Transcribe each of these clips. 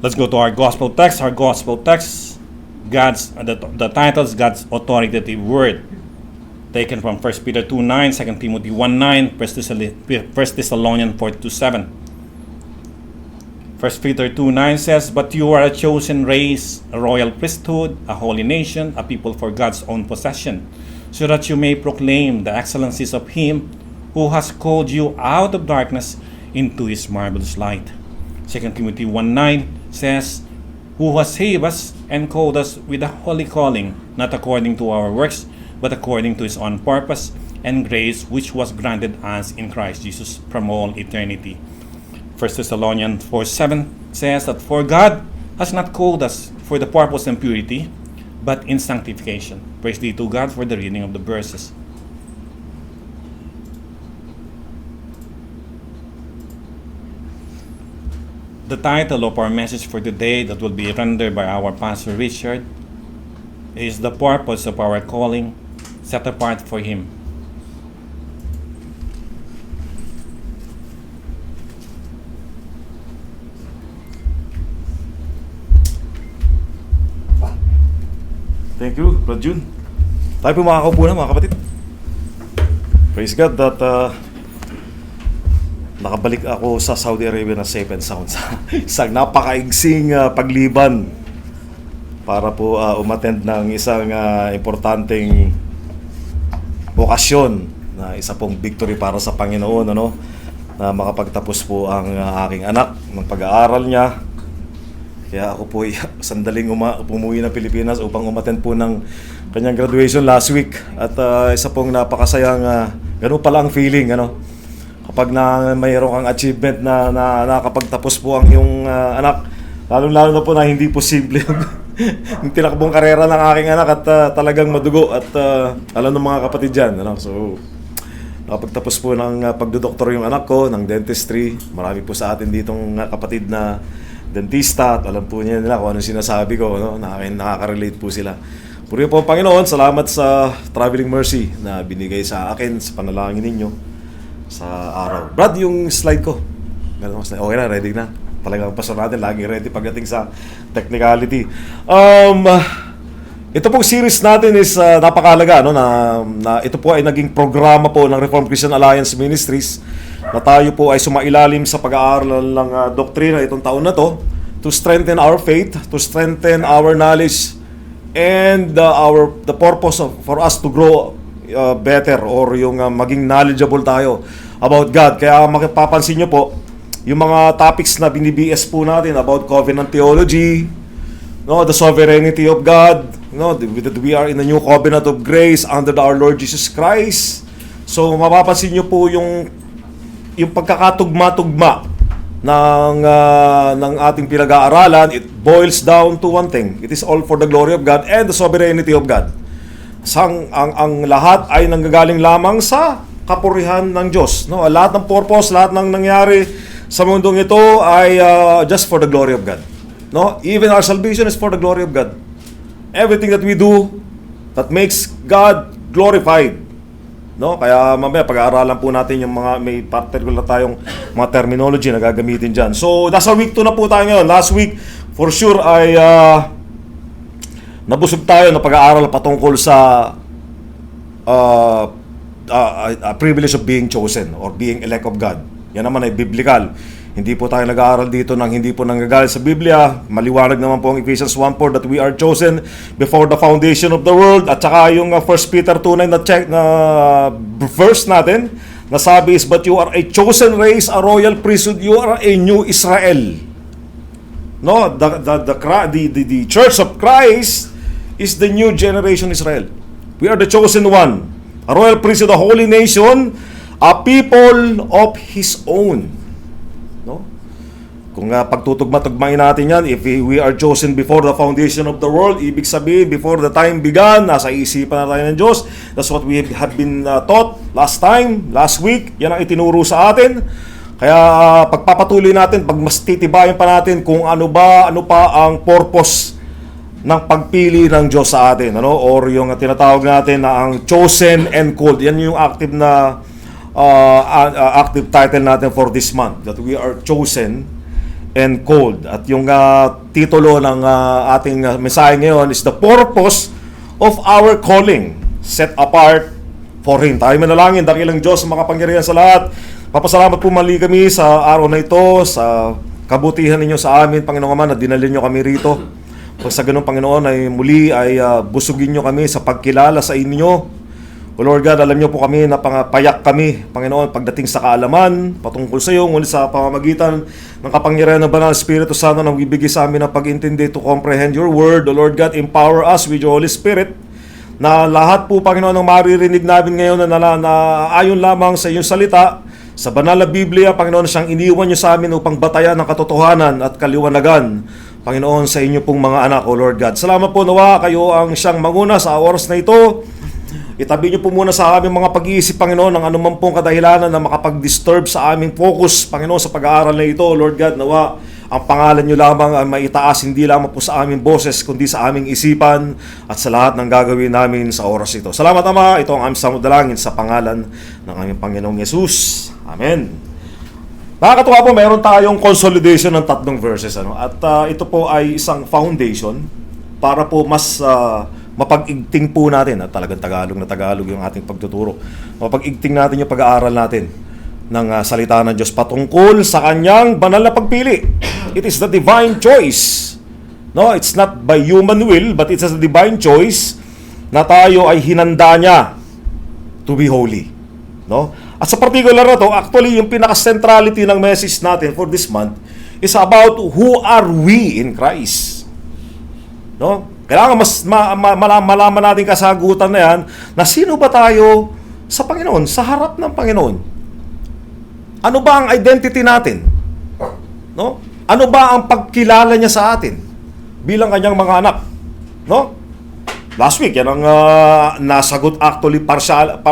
Let's go to our gospel text. Our gospel text, the titles, God's authoritative word, taken from 1 Peter 2:9, 2 Timothy 1:9, 1 Thessalonians 4:7. 1 Peter 2:9 says, "But you are a chosen race, a royal priesthood, a holy nation, a people for God's own possession, so that you may proclaim the excellencies of Him who has called you out of darkness into His marvelous light." 2 Timothy 1:9 says, "Who has saved us and called us with a holy calling, not according to our works, but according to His own purpose and grace, which was granted us in Christ Jesus from all eternity." 1 Thessalonians 4:7 says that, "For God has not called us for the purpose and purity, but in sanctification." Praise be to God for the reading of the verses. The title of our message for today that will be rendered by our Pastor Richard is "The Purpose of Our Calling, Set Apart for Him." Thank you, Brad Jun. Tayo po makakaupo na, mga kapatid. Praise God that nakabalik ako sa Saudi Arabia na safe and sound sa isang napakaigsing pagliban para po umattend ng isang importanteng okasyon na isa pong victory para sa Panginoon, na makapagtapos po ang aking anak ng pag-aaral niya. Kaya ako po sandaling umuwi ng Pilipinas upang umattend po ng kanyang graduation last week. At isa pong napakasayang ganun pala ang feeling, kapag mayroon kang achievement na nakapagtapos po ang iyong anak, lalong-lalo na po na hindi posible yung tinakbong karera ng aking anak at talagang madugo at alam ng mga kapatid dyan. So, nakapagtapos po ng pagdodoktor yung anak ko ng dentistry. Marami po sa atin ditong kapatid na dentista at alam po nila kung anong sinasabi ko, nakaka-relate po sila. Purihin po ang Panginoon, salamat sa traveling mercy na binigay sa akin sa panalangin ninyo sa araw. Brad, yung slide ko. Okay na, ready na. Talagang pastor natin, laging ready pagdating sa technicality. Ito pong series natin is napakahalaga, na ito po ay naging programa po ng Reformed Christian Alliance Ministries na tayo po ay sumailalim sa pag-aaral ng doktrina itong taon na to strengthen our faith, to strengthen our knowledge, and the purpose for us to grow better, or yung maging knowledgeable tayo about God. Kaya mapapansin nyo po yung mga topics na binibs po natin about covenant theology, the sovereignty of God, that we are in a new covenant of grace under our Lord Jesus Christ. So mapapansin nyo po yung pagkakatugma-tugma ng ating pinag-aaralan. It boils down to one thing: it is all for the glory of God and the sovereignty of God. Ang lahat ay nanggagaling lamang sa kapurihan ng Diyos. Lahat ng purpose, lahat ng nangyari sa mundong ito ay just for the glory of God. Even our salvation is for the glory of God. Everything that we do that makes God glorified. Kaya mamaya pag-aaralan po natin yung mga may particular tayong mga terminology na gagamitin dyan. So, nasa week 2 na po tayo ngayon. Last week, for sure, ay nabusog tayo na pag-aaral patungkol sa privilege of being chosen or being elect of God. Yan naman ay biblical. Hindi po tayo nag-aaral dito ng hindi po nanggagaling sa Biblia. Maliwanag naman po ang Ephesians 1:4 that we are chosen before the foundation of the world. At saka yung 1 Peter 2:9 na verse natin, na sabi is, "But you are a chosen race, a royal priesthood, you are a new Israel." The Church of Christ is the new generation Israel. We are the chosen one, a royal priesthood, a holy nation, a people of His own. Kung pagtutugma-tugmain natin yan, if we are chosen before the foundation of the world, ibig sabihin, before the time began, nasa isipan na tayo ng Diyos. That's what we have been taught last week. Yan ang itinuro sa atin. Kaya pagpapatuloy natin, mas titibayan pa natin kung ano pa ang purpose ng pagpili ng Diyos sa atin. Or yung tinatawag natin na ang chosen and called. Yan yung active title natin for this month. That we are chosen and cold. At yung titulo ng ating mensahe ngayon is The Purpose of Our Calling, Set Apart for Him. Tayo manalangin, dakilang Diyos, makapangyarihan sa lahat. Papasalamat po mali kami sa araw na ito, sa kabutihan ninyo sa amin, Panginoon Ama, na dinalhin nyo kami rito. Pag sa ganun, Panginoon, ay muli ay busugin nyo kami sa pagkilala sa inyo. O Lord God, alam nyo po kami na payak kami, Panginoon, pagdating sa kaalaman, patungkol sa iyo, ngunit sa pamamagitan ng kapangyarihan ng Banal Espiritu Santo na magbibigay sa amin ng pag-intindi to comprehend your word. O Lord God, empower us with your Holy Spirit, na lahat po, Panginoon, ang maririnig namin ngayon na ayon lamang sa iyong salita, sa banal na Biblia, Panginoon, siyang iniwan niyo sa amin upang batayan ng katotohanan at kaliwanagan, Panginoon, sa inyo pong mga anak, O Lord God. Salamat po, nawa kayo ang siyang manguna sa oras na ito. Itabi niyo po muna sa aming mga pag-iisip, Panginoon, ang anumang pong kadahilanan na makapag-disturb sa aming focus, Panginoon, sa pag-aaral na ito, Lord God, nawa ang pangalan niyo lamang ay maitaas, hindi lamang po sa aming boses, kundi sa aming isipan at sa lahat ng gagawin namin sa oras ito. Salamat, Ama. Ito ang aming samudalangin sa pangalan ng aming Panginoong Yesus. Amen. Nakakatuwa po, mayroon tayong consolidation ng 3 verses. At ito po ay isang foundation para po mas mapag-igting po natin, at talagang Tagalog na Tagalog yung ating pagtuturo, mapag-igting natin yung pag-aaral natin ng salita ng Diyos patungkol sa kanyang banal na pagpili. It is the divine choice. No, it's not by human will, but it's a divine choice na tayo ay hinanda niya to be holy. No? At sa particular na to, actually yung pinaka-centrality ng message natin for this month is about who are we in Christ. No? Kailangan mas malaman natin kasagutan na yan, na sino ba tayo sa Panginoon, sa harap ng Panginoon. Ano ba ang identity natin? No? Ano ba ang pagkilala niya sa atin bilang kanyang mga anak? No? Last week, yan ang nasagot actually partial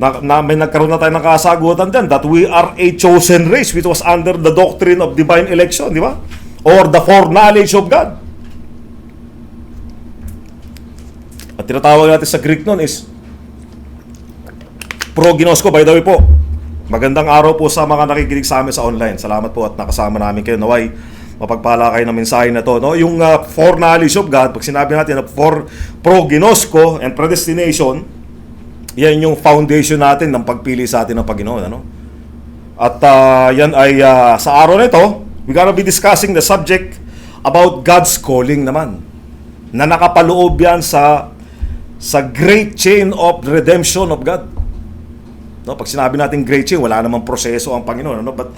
na may nagkaroon na tayo ng kasagutan din, that we are a chosen race which was under the doctrine of divine election, di ba? Or the foreknowledge of God. At tinatawag natin sa Greek nun is proginosko. By the way po, magandang araw po sa mga nakikinig sa amin sa online. Salamat po at nakasama namin kayo. Naway, mapagpala kayo ng mensahe na to. No? Yung foreknowledge of God, pag sinabi natin na proginosko and predestination, yan yung foundation natin ng pagpili sa atin ng Panginoon. Ano? At yan ay sa araw na ito, we're gonna be discussing the subject about God's calling naman, na nakapaloob yan sa great chain of redemption of God. No, pag sinabi natin great chain, wala namang proseso ang Panginoon, ano? But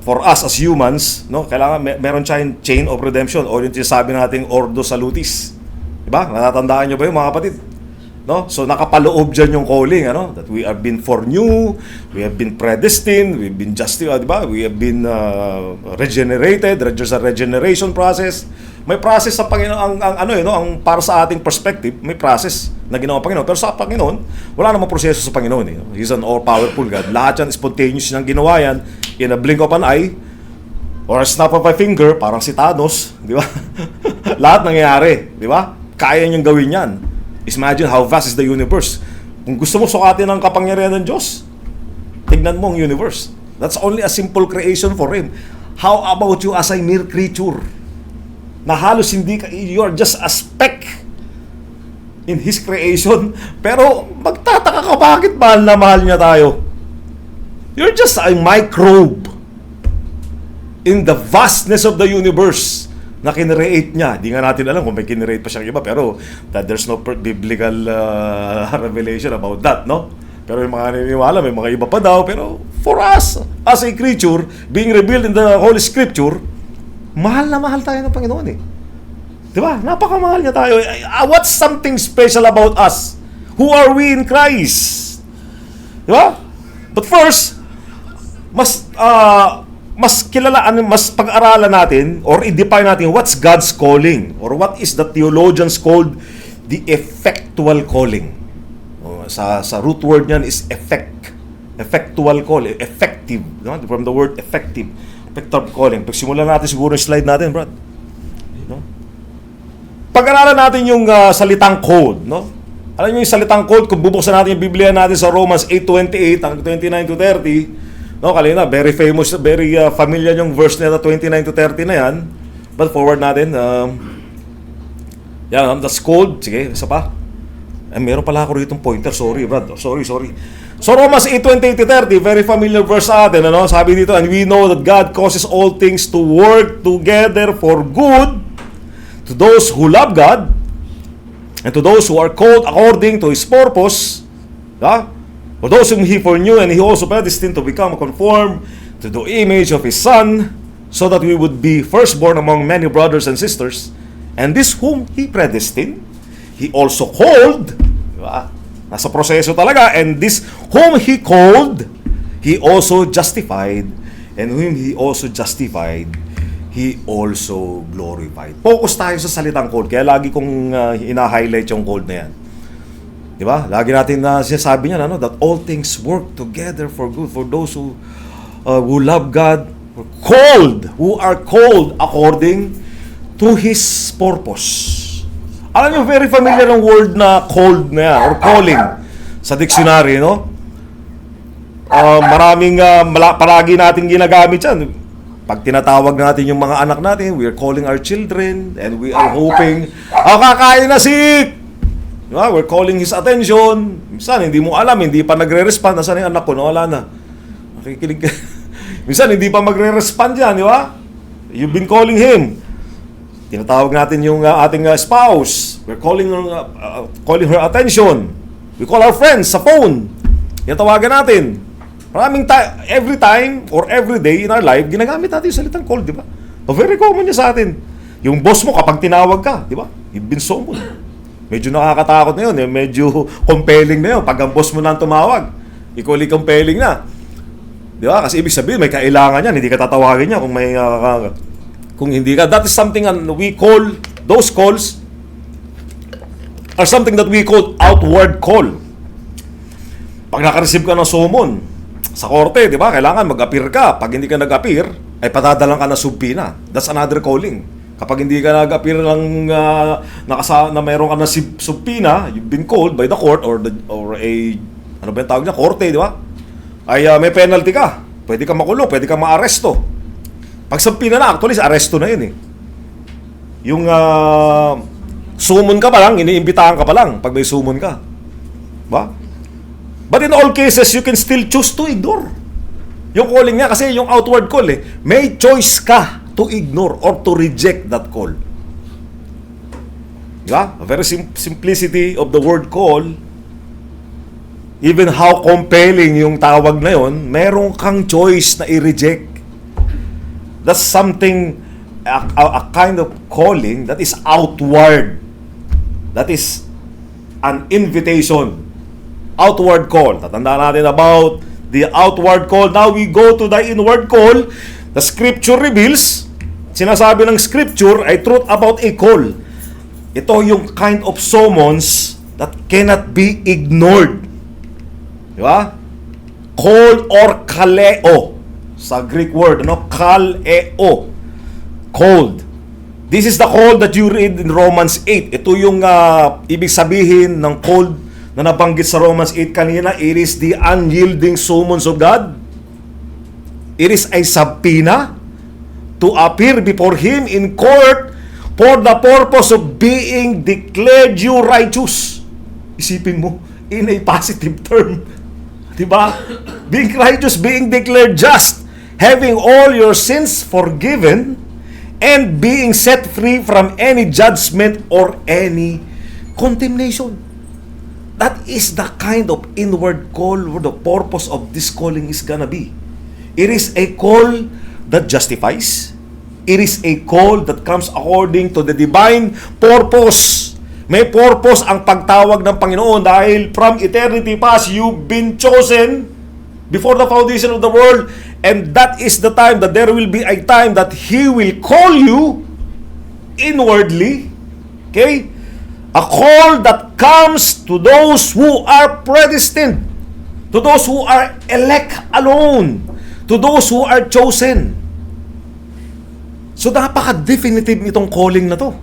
for us as humans, no, kailangan meron tayong chain of redemption, o yung sinasabi natin ordo salutis. Diba? Natatandaan niyo ba yung mga kapatid? No? So nakapaloob diyan yung calling, ano? That we have been foreknew, we have been predestined, we've been justified, diba? We have been regenerated. There's a regeneration process. May process sa Panginoon, ang para sa ating perspective, may process na ginawa ng Panginoon. Pero sa Panginoon, wala namang proseso sa Panginoon. Eh. He's an all-powerful God. Lahat yan, spontaneous niyang ginawa yan, in a blink of an eye, or a snap of a finger, parang si Thanos, di ba? Lahat nangyayari, di ba? Kaya niyang gawin yan. Imagine how vast is the universe. Kung gusto mo sukatin ang kapangyarihan ng Diyos, tignan mo ang universe. That's only a simple creation for Him. How about you as a mere creature? Na halos hindi ka, you're just a speck in His creation. Pero magtataka ka, bakit mahal na mahal niya tayo? You're just a microbe in the vastness of the universe na kinreate niya. Di nga natin alam kung may kinreate pa siyang iba, pero that there's no biblical revelation about that, no? Pero yung mga naniniwala, may mga iba pa daw. Pero for us, as a creature, being revealed in the Holy Scripture, mahal na mahal tayo ng Panginoon eh. Di ba? Napakamahal niya tayo. What's something special about us? Who are we in Christ? Di ba? But first, mas pag-aralan natin or i-define natin what's God's calling, or what is the theologians called the effectual calling. Sa root word niyan is effectual calling, effective, no? From the word effective calling. Pagsimulan natin siguro yung slide natin, Brad. No? Pag-aralan natin yung salitang code, no? Alam niyo yung salitang code, kung bubuksan natin yung Biblia natin sa Romans 8:28 hanggang 29 to 30, No, kanina, very famous, very familiar yung verse na 29 to 30 na yan. But forward natin. Yan, that's cold. Sige, isa pa. Meron pala ako rito pointer. Sorry, Brad. Sorry. So, Romans 8:28 to 30, very familiar verse sa atin. Ano? Sabi dito, and we know that God causes all things to work together for good to those who love God and to those who are called according to His purpose. For those whom He foreknew, and He also predestined to become conformed to the image of His Son, so that we would be firstborn among many brothers and sisters. And this whom He predestined, He also called. Diba? Nasa proseso talaga. And this whom He called, He also justified. And whom He also justified, He also glorified. Focus tayo sa salitang called. Kaya lagi kong ina-highlight yung called na yan. Diba? Lagi natin sinasabi niya that all things work together for good for those who love God, who are called according to His purpose. Alam niyo, very familiar ang word na called na yan, or calling sa dictionary, no? Palagi natin ginagamit yan. Pag tinatawag natin yung mga anak natin, we are calling our children, and we are hoping, kakain na si... Diba? We're calling his attention. Minsan, hindi mo alam, hindi pa nagre-respond. Nasaan yung anak ko? Wala na. Nakikinig ka. Minsan, hindi pa magre-respond yan, di ba? You've been calling him. Tinatawag natin yung ating spouse. We're calling her attention. We call our friends sa phone. Tinatawagan natin. Every time or every day in our life, ginagamit natin yung salitang call, di ba? Very common niya sa atin. Yung boss mo kapag tinawag ka, di ba? You've been summoned. Medyo nakakatakot na yun. Medyo compelling na yun. Pag ang boss mo na tumawag, equally compelling na. Di ba? Kasi ibig sabihin, may kailangan yan. Hindi ka tatawagin niya kung hindi ka. That is something we call, those calls are something that we call outward call. Pag naka-receive ka ng summon sa korte, di ba? Kailangan mag-appear ka. Pag hindi ka nag-appear, ay patadalang ka na subpoena. That's another calling. Kapag hindi ka nag-appear lang na mayroon ka na subpoena, you've been called by the court or ano ba yung tawag niya? Korte, di ba? Ay may penalty ka. Pwede ka makulong, pwede ka maaresto. Pag subpoena na, actually, aresto na yun eh. Yung summon ka pa lang, iniimbitahan ka pa lang pag may summon ka. Ba? But in all cases, you can still choose to ignore. Yung calling niya, kasi yung outward call eh, may choice ka to ignore or to reject that call. Yeah? A very simplicity of the word call, even how compelling yung tawag na yon, meron kang choice na i-reject. That's something, a kind of calling that is outward. That is an invitation. Outward call. Tatandaan natin about the outward call. Now we go to the inward call. The scripture reveals, sinasabi ng scripture ay truth about a call. Ito yung kind of summons that cannot be ignored. Di ba? Call or kaleo. Sa Greek word, kaleo. Called. This is the call that you read in Romans 8. Ito yung ibig sabihin ng called na nabanggit sa Romans 8 kanina. It is the unyielding summons of God. It is a subpoena to appear before Him in court for the purpose of being declared you righteous. Isipin mo, in a positive term. Diba? Being righteous, being declared just, having all your sins forgiven, and being set free from any judgment or any condemnation. That is the kind of inward call where the purpose of this calling is gonna be. It is a call that justifies. It is a call that comes according to the divine purpose. May purpose ang pagtawag ng Panginoon dahil from eternity past, you've been chosen before the foundation of the world, and that is the time that there will be a time that He will call you inwardly. Okay? A call that comes to those who are predestined, to those who are elect alone, to those who are chosen. So napaka-definitive itong calling na to.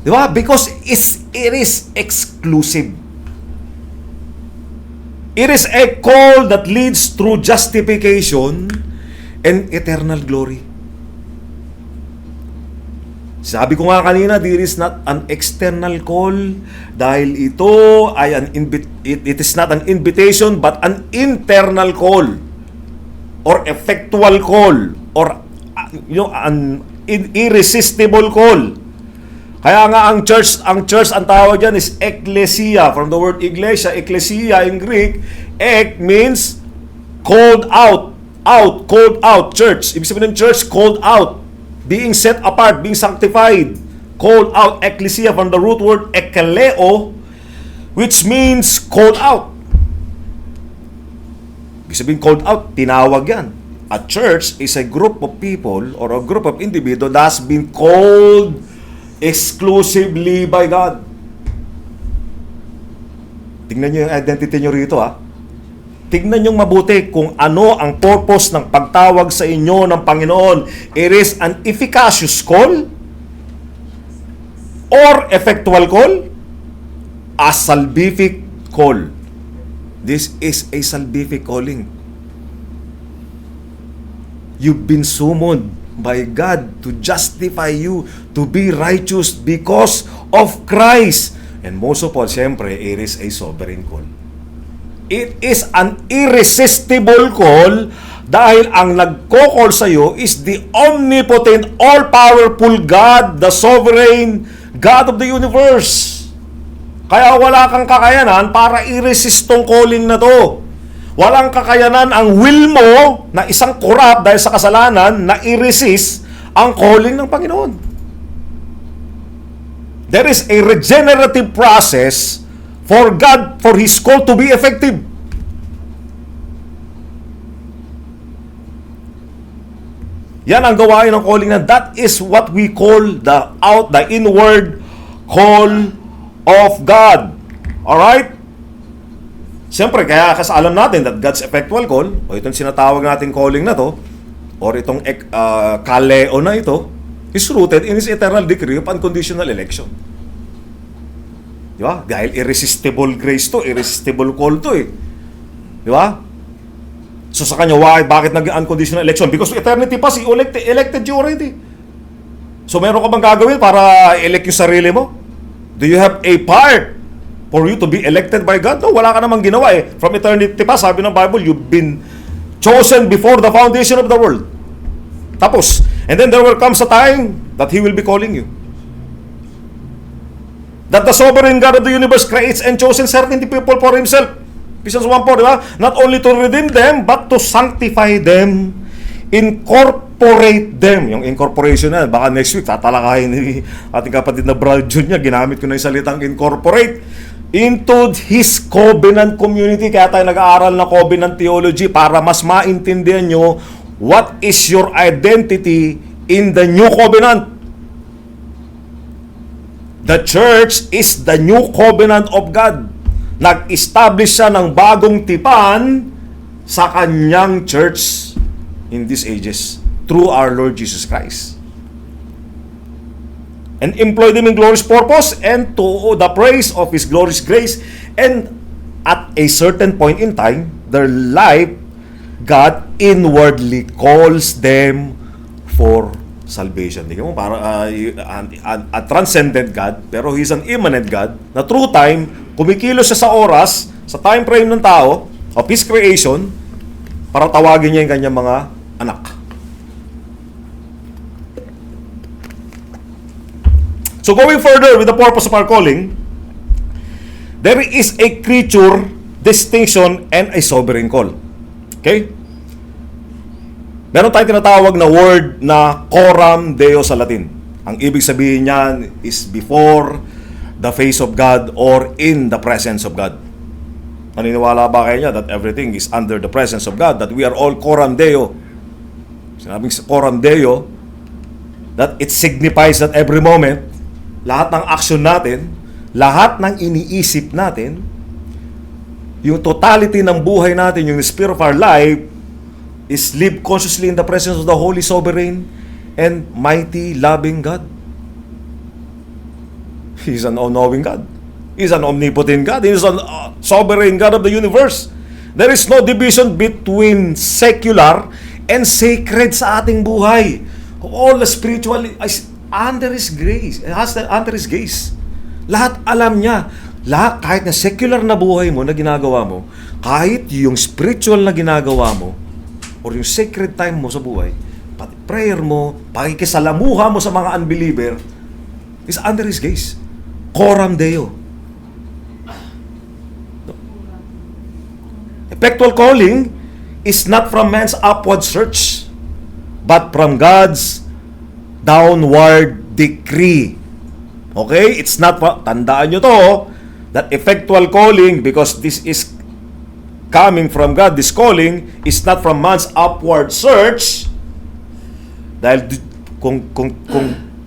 Di ba? Because it is exclusive. It is a call that leads through justification and eternal glory. Sabi ko nga kanina, there is not an external call dahil ito ay it is not an invitation but an internal call or effectual call or an irresistible call. Kaya nga ang church ang tawag diyan is ecclesia, from the word iglesia, ecclesia in Greek. Ek means called out, called out, church. Ibig sabihin ng church, called out. Being set apart, being sanctified, called out, ecclesia from the root word ekkaleo, which means called out. Ibig sabihin called out, tinawag yan. A church is a group of people or a group of individuals that has been called exclusively by God. Tingnan nyo yung identity nyo rito, ha. Tignan nyo mabuti kung ano ang purpose ng pagtawag sa inyo ng Panginoon. It is an efficacious call or effectual call, a salvific call. This is a salvific calling. You've been summoned by God to justify you, to be righteous because of Christ. And most of all, siyempre, it is a sovereign call. It is an irresistible call dahil ang nagko-call sa iyo is the omnipotent, all-powerful God, the sovereign God of the universe. Kaya wala kang kakayanan para i-resist tong calling na to. Walang kakayanan ang will mo na isang corrupt dahil sa kasalanan na i-resist ang calling ng Panginoon. There is a regenerative process for God, for His call to be effective. Yan ang gawain ng calling na that is what we call the inward call of God. Alright? Siyempre, kaya kasi alam natin that God's effectual call, o itong sinatawag natin calling na to, or itong kaleo na ito, is rooted in His eternal decree of unconditional election. Di ba? Dahil irresistible grace to, irresistible call to eh. Di ba? So sa kanya, why? Bakit nag-unconditional election? Because eternity past, He elected you already. So meron ka bang gagawin para elect yung sarili mo? Do you have a part for you to be elected by God? No, wala ka namang ginawa eh. From eternity past, sabi ng Bible, you've been chosen before the foundation of the world. Tapos, and then there will come a time that He will be calling you. That the sovereign God of the universe creates and chosen certain people for Himself. Ephesians 1:4, di ba? Not only to redeem them, but to sanctify them, incorporate them. Yung incorporation na, baka next week, tatalakayin ni ating kapatid na Brad Jun niya, ginamit ko na yung salitang incorporate, into His covenant community. Kaya tayo nag-aaral na covenant theology para mas maintindihan nyo what is your identity in the new covenant. The church is the new covenant of God. Nag-establish siya ng bagong tipan sa kanyang church in these ages through our Lord Jesus Christ. And employ them in glorious purpose and to the praise of His glorious grace. And at a certain point in time, their life, God inwardly calls them for salvation. Tingnan mo, para a transcendent God, pero He's an immanent God, na through time, kumikilos siya sa oras, sa time frame ng tao, of His creation, para tawagin niya yung kanyang mga anak. So going further with the purpose of our calling, there is a creature distinction and a sovereign call. Okay? Meron tayong tinatawag na word na coram Deo sa Latin. Ang ibig sabihin niyan is before the face of God or in the presence of God. Naniniwala ba kayo niya that everything is under the presence of God? That we are all coram Deo. Sinabing coram Deo, that it signifies that every moment, lahat ng action natin, lahat ng iniisip natin, yung totality ng buhay natin, yung spirit of our life, is live consciously in the presence of the Holy, Sovereign, and Mighty, Loving God. He's an all-knowing God. He's an omnipotent God. He's a sovereign God of the universe. There is no division between secular and sacred sa ating buhay. All the spiritual is under His grace. Under His grace. Lahat alam niya. Lahat, kahit na secular na buhay mo na ginagawa mo, kahit yung spiritual na ginagawa mo, or yung sacred time mo sa buhay, pati prayer mo, pakikisalamuha mo sa mga unbeliever, is under His grace. Coram Deo. Effectual calling is not from man's upward search, but from God's downward decree. Okay? It's not, tandaan nyo to, that effectual calling, because this is coming from God, this calling is not from man's upward search. Dahil kung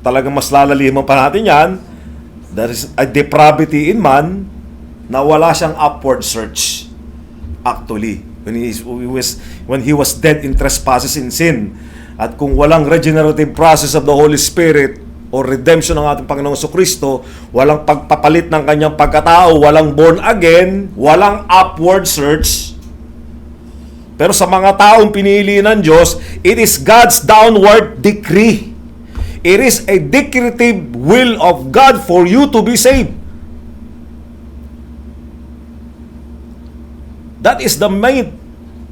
talagang mas lalaliman pa natin yan, there is a depravity in man na wala siyang upward search. Actually, when he was dead in trespasses and sin, at kung walang regenerative process of the Holy Spirit o redemption ng ating Panginoong Jesucristo, walang pagpapalit ng kanyang pagkatao, walang born again, walang upward search. Pero sa mga taong pinili ng Diyos, it is God's downward decree. It is a decretive will of God for you to be saved. That is the main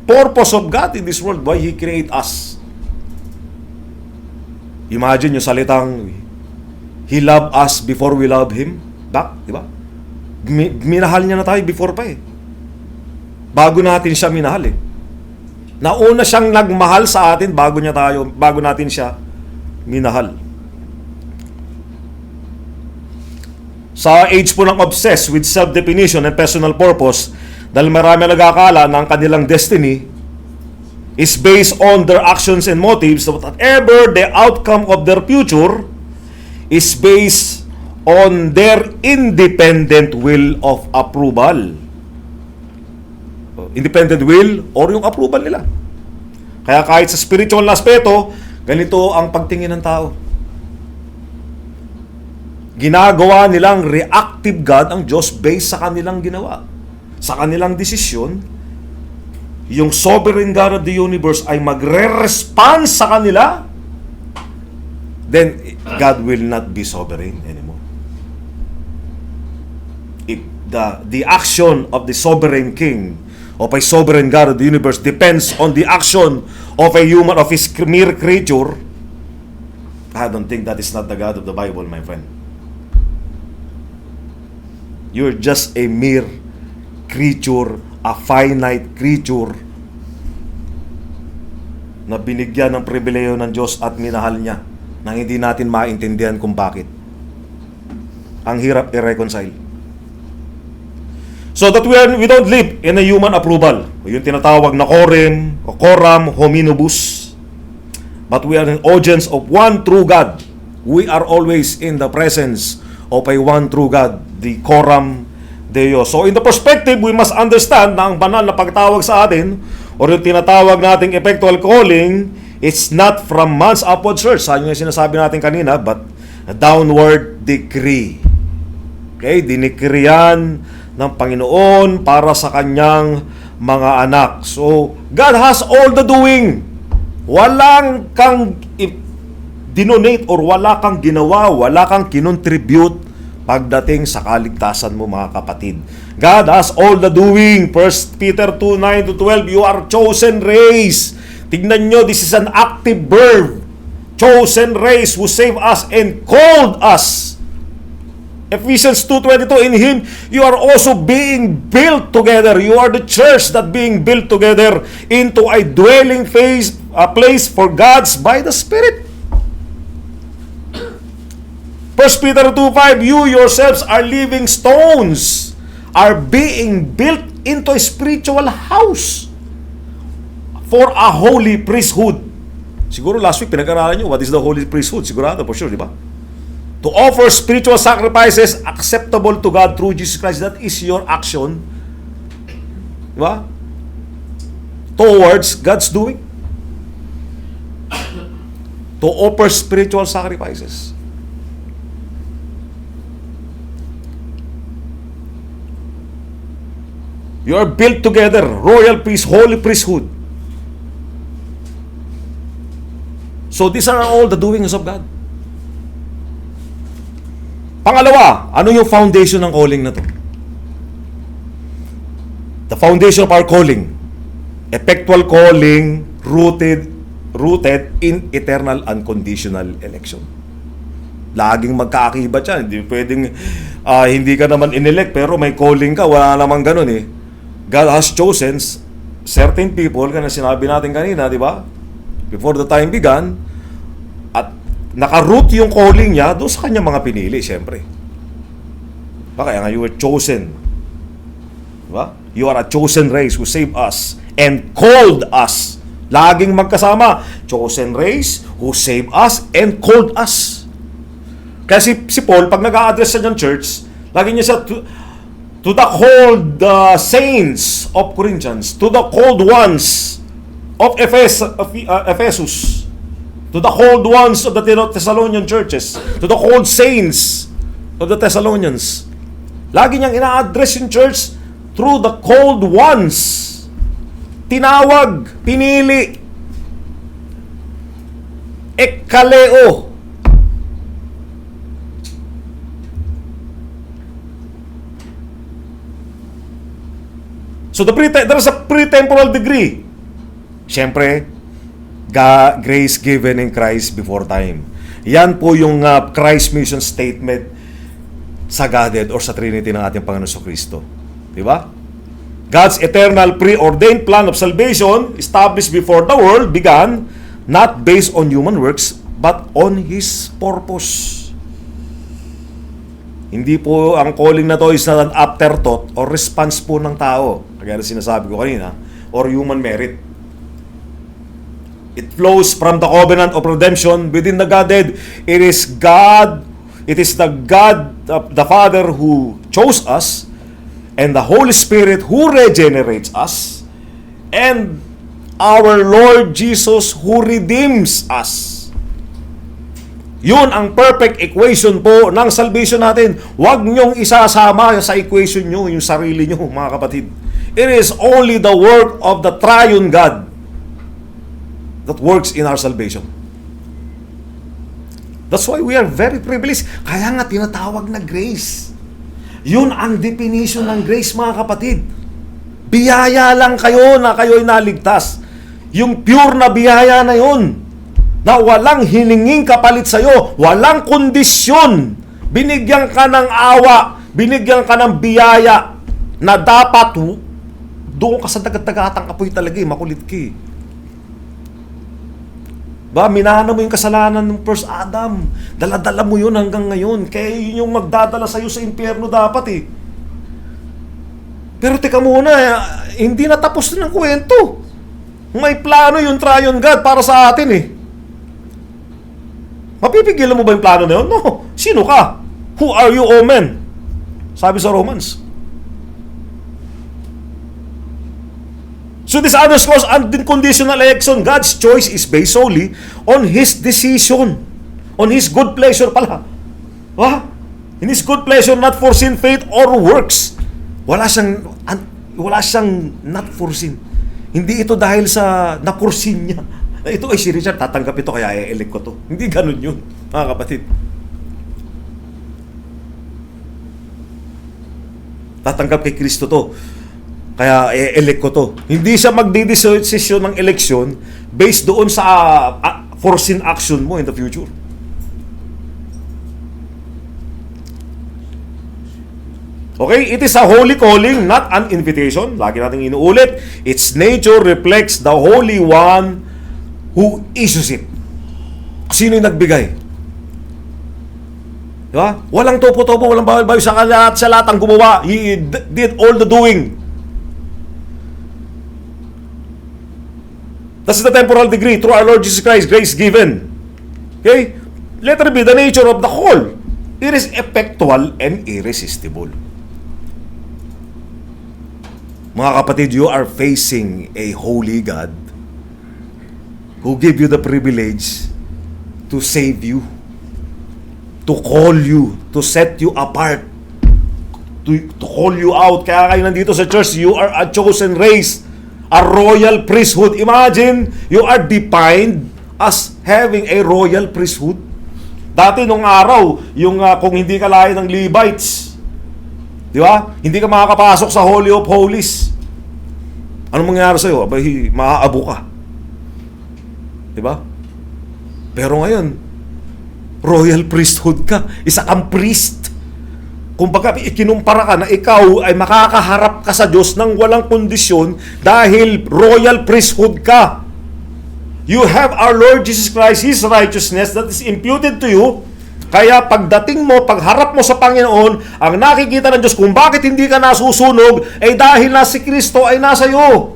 purpose of God in this world, why He created us. Imagine yung salitang, He loved us before we loved Him. Di ba? Minahal niya na tayo before pa eh. Bago natin siya minahal eh. Nauna siyang nagmahal sa atin bago natin siya minahal. Sa age po ng obsessed with self-definition and personal purpose, dahil marami nag-akala na ang kanilang destiny is based on their actions and motives, so whatever the outcome of their future is based on their independent will of approval. Independent will or yung approval nila. Kaya kahit sa spiritual na aspeto, ganito ang pagtingin ng tao. Ginagawa nilang reactive God ang Diyos based sa kanilang ginawa. Sa kanilang desisyon, yung sovereign God of the universe ay magre-respond sa kanila, then God will not be sovereign anymore. If the action of the sovereign king of a sovereign God of the universe depends on the action of a human, of his mere creature, I don't think that is not the God of the Bible, my friend. You're just a mere creature, a finite creature na binigyan ng pribileyo ng Diyos at minahal niya nang hindi natin maintindihan kung bakit. Ang hirap i-reconcile. So that we don't live in a human approval. Yung tinatawag na coram hominibus. But we are an audience of one true God. We are always in the presence of a one true God, the coram Deo. So in the perspective, we must understand na ang banal na pagtawag sa atin or yung tinatawag nating effectual calling, it's not from man's upward search. Saan yung sinasabi natin kanina, but a downward decree. Okay? Dinikriyan ng Panginoon para sa kanyang mga anak. So, God has all the doing. Walang kang dinonate or wala kang ginawa, wala kang kinontribute pagdating sa kaligtasan mo, mga kapatid. God has all the doing. 1 Peter 2:9-12, you are chosen race. Tignan nyo, this is an active verb. Chosen race who saved us and called us. Ephesians 2:22, in Him you are also being built together. You are the church that being built together into a dwelling place, a place for God's by the Spirit. 1 Peter 2:5, you yourselves are living stones, are being built into a spiritual house for a holy priesthood. Siguro last week pinag-aralan nyo, what is the holy priesthood? Sigurado, for sure, di ba? To offer spiritual sacrifices acceptable to God through Jesus Christ. That is your action, di ba? Towards God's doing. To offer spiritual sacrifices. You are built together, royal priest, holy priesthood. So these are all the doings of God. Pangalawa, ano yung foundation ng calling na to? The foundation of our calling. Effectual calling rooted in eternal unconditional election. Laging magkaakibat yan. Hindi pwedeng hindi ka naman inelect pero may calling ka. Wala namang ganun eh. God has chosen certain people, kaya sinabi natin kanina, di ba? Before the time began, at nakaroot yung calling niya doon sa kanya mga pinili, siyempre. Kaya nga, you were chosen. Di ba? You are a chosen race who saved us and called us. Laging magkasama. Chosen race who saved us and called us. Kasi si Paul, pag nag-a-address sa niyang church, lagi niya siya, to the called saints of Corinthians, to the called ones of Ephesus, to the called ones of the Thessalonian churches, to the called saints of the Thessalonians. Lagi niyang ina-address yung church through the called ones. Tinawag, pinili, ekkaleo. So there is a pre-temporal degree. Siyempre, grace given in Christ before time. Yan po yung Christ mission statement sa Godhead or sa Trinity ng ating Panginoon Kristo. Di ba? God's eternal preordained plan of salvation established before the world began, not based on human works, but on His purpose. Hindi po ang calling na to is not an afterthought or response po ng tao, kaya sinasabi ko kanina, or human merit. It flows from the covenant of redemption within the Godhead. It is the God, the Father who chose us, and the Holy Spirit who regenerates us, and our Lord Jesus who redeems us. Yun ang perfect equation po ng salvation natin. Huwag niyong isasama sa equation niyo yung sarili niyo, mga kapatid. It is only the work of the triune God that works in our salvation. That's why we are very privileged. Kaya nga tinatawag na grace. Yun ang definition ng grace, mga kapatid. Biyaya lang kayo na kayo'y naligtas. Yung pure na biyaya na yun, na walang hininging kapalit sa'yo, walang kondisyon. Binigyan ka ng awa, binigyan ka ng biyaya, na dapat doon ka sa dagat-dagatang apoy talaga, makulit ka eh. Ba, minana mo yung kasalanan ng first Adam. Dala-dala mo yun hanggang ngayon. Kaya yun yung magdadala sa'yo sa impyerno dapat eh. Pero teka muna, hindi na tapos na ng kwento. May plano yung triune God para sa atin eh. Mapipigilan mo ba yung plano na yun? No. Sino ka? Who are you, O men? Sabi sa Romans. So this underscores unconditional election. God's choice is based solely on His decision, on His good pleasure pala. In His good pleasure, not foreseen faith or works. Wala siyang not foreseen. Hindi ito dahil sa na-foreseen niya. Ito ay si Richard, tatanggap ito kaya i-elect ko to. Hindi ganun yun, mga kapatid. Tatanggap kay Kristo to. Kaya i-elect ko to. Hindi siya magdidesisyon ng eleksyon based doon sa foreseen action mo in the future. Okay? It is a holy calling, not an invitation. Lagi natin inuulit. Its nature reflects the Holy One who issues it. Sino yung nagbigay? Diba? Walang topo-topo, walang bawal-bawal sa lahat ang gumawa. He did all the doing. That's the temporal degree. Through our Lord Jesus Christ, grace given. Okay? Letter B, the nature of the call. It is effectual and irresistible. Mga kapatid, you are facing a holy God who gave you the privilege to save you, to call you, to set you apart, to call you out. Kaya kayo nandito sa church, you are a chosen race, a royal priesthood. Imagine, you are defined as having a royal priesthood. Dati nung araw, yung kung hindi ka lahi ng Levites, di ba? Hindi ka makakapasok sa Holy of Holies. Anong mangyayari sa'yo? Abay, maaabo ka. Di ba? Pero ngayon, royal priesthood ka. Isa kang priest. Kumbaga, ikinumpara ka na ikaw ay makakaharap ka sa Diyos ng walang kondisyon dahil royal priesthood ka. You have our Lord Jesus Christ, His righteousness that is imputed to you. Kaya pagdating mo, pagharap mo sa Panginoon, ang nakikita ng Diyos kung bakit hindi ka nasusunog, ay dahil na si Kristo ay nasa iyo.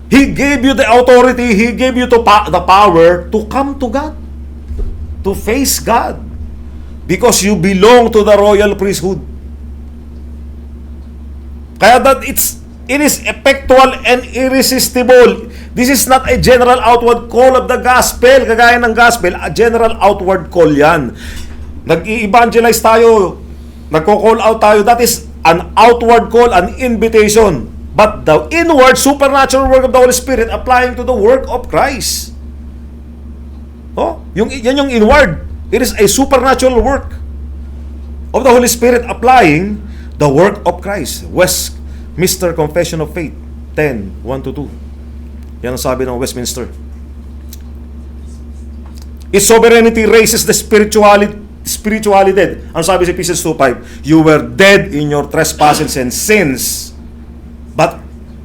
He gave you the authority, He gave you the power to come to God, to face God, because you belong to the royal priesthood. Kaya that it is effectual and irresistible. This is not a general outward call of the gospel, kagaya ng gospel, a general outward call yan. Nag-i-evangelize tayo, nagko-call out tayo, that is an outward call, an invitation. But the inward, supernatural work of the Holy Spirit applying to the work of Christ. Oh, yan yung inward. It is a supernatural work of the Holy Spirit applying the work of Christ. Westminster Confession of Faith 10, 1-2. Yan ang sabi ng Westminster. Its sovereignty raises the spiritually dead. Ang sabi sa Ephesians 2:5, you were dead in your trespasses and sins, but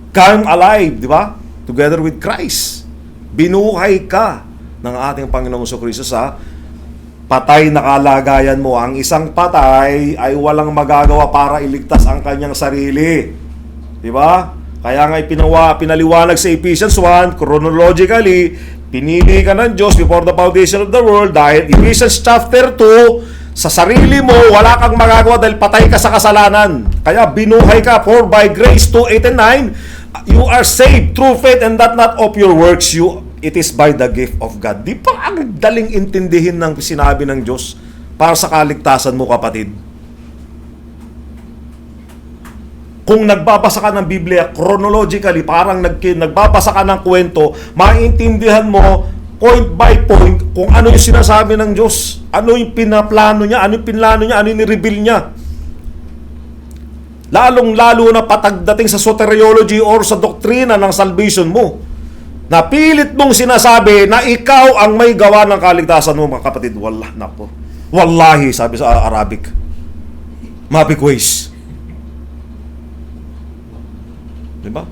come alive, di ba? Together with Christ. Binuhay ka ng ating Panginoong Jesucristo sa patay na kalagayan mo. Ang isang patay ay walang magagawa para iligtas ang kanyang sarili. Di ba? Kaya nga pinaliwanag sa Ephesians 1, chronologically, pinili ka ng Diyos before the foundation of the world dahil Ephesians chapter 2, sa sarili mo, wala kang magagawa dahil patay ka sa kasalanan. Kaya binuhay ka, for by grace 2:8 and 9, you are saved through faith and that not of your works, it is by the gift of God. Di pa ang daling intindihin ng sinabi ng Diyos para sa kaligtasan mo, kapatid? Kung nagbabasa ka ng Biblia chronologically, parang nagbabasa ka ng kwento, maintindihan mo point by point kung ano yung sinasabi ng Diyos, ano yung pinaplano niya, ano yung pinlano niya, ano yung nireveal niya. Lalong-lalo na patagdating sa soteriology or sa doktrina ng salvation mo, na pilit mong sinasabi na ikaw ang may gawa ng kaligtasan mo, mga kapatid. Wallahi, sabi sa Arabic, mabig ways. Diba?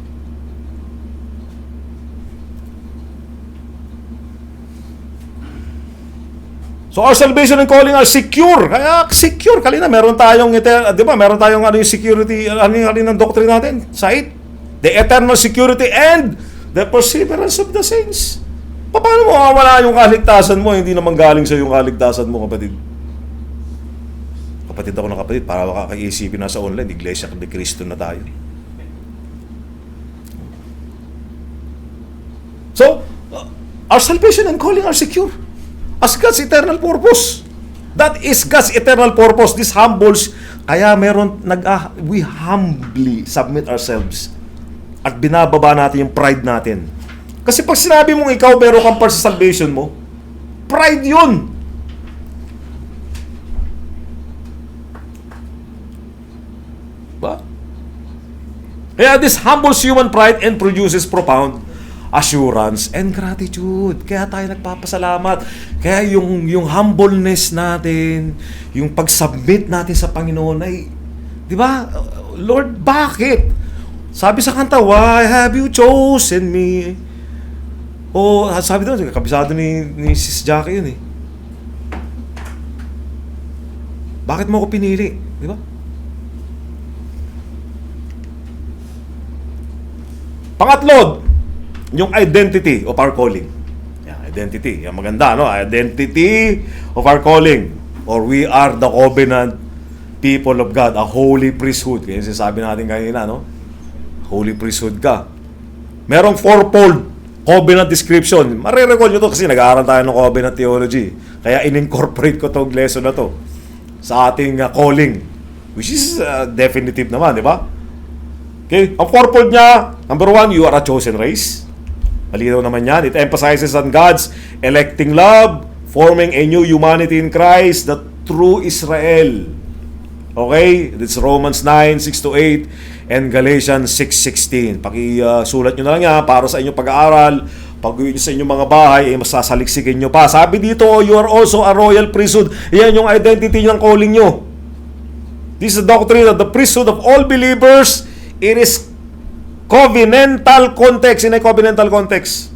So our salvation and calling are secure. Kaya secure. Kalina, meron tayong, di ba, meron tayong ano yung security, ano yung doctrine natin? Sight. The eternal security and the perseverance of the saints. Paano mo mawawala yung kaligtasan mo? Hindi naman galing sa yung kaligtasan mo, kapatid. Kapatid ako ng kapatid, para makakaisipin na sa online, Iglesia ni Cristo na tayo. So, our salvation and calling are secure. As God's eternal purpose. That is God's eternal purpose. This humbles. Kaya we humbly submit ourselves. At binababa natin yung pride natin. Kasi pag sinabi mong ikaw meron kang part sa salvation mo, pride yun. Ba? Kaya this humbles human pride and produces profound assurance and gratitude. Kaya tayo nagpapasalamat. Kaya yung humbleness natin, yung pag-submit natin sa Panginoon ay, di ba? Lord, bakit? Sabi sa kanta, why have you chosen me? O, sabi doon, kabisado ni Sis Jackie yun eh. Bakit mo ako pinili? Di ba? Pangatlo, yung identity of our calling. Identity. Yung maganda, no? Identity of our calling. Or we are the covenant people of God, a holy priesthood. Kaya sinasabi natin kanina, no? Holy priesthood ka. Merong fourfold covenant description. Marirecall nyo to kasi nag-aaral tayo ng covenant theology. Kaya in-incorporate ko tong lesson na to sa ating calling, which is definitive naman, di ba? Okay, ang purpose niya, number 1, you are a chosen race. Malinaw naman yan. It emphasizes on God's electing love, forming a new humanity in Christ, the true Israel. Okay? It's Romans 9:6-8 and Galatians 6:16. Pakisulat nyo na lang yan para sa inyong pag-aaral. Pag-uwi nyo sa inyong mga bahay, masasaliksikin nyo pa. Sabi dito, you are also a royal priesthood. Yan yung identity ng calling nyo. This is the doctrine of the priesthood of all believers. It is covenantal context, in a covenantal context.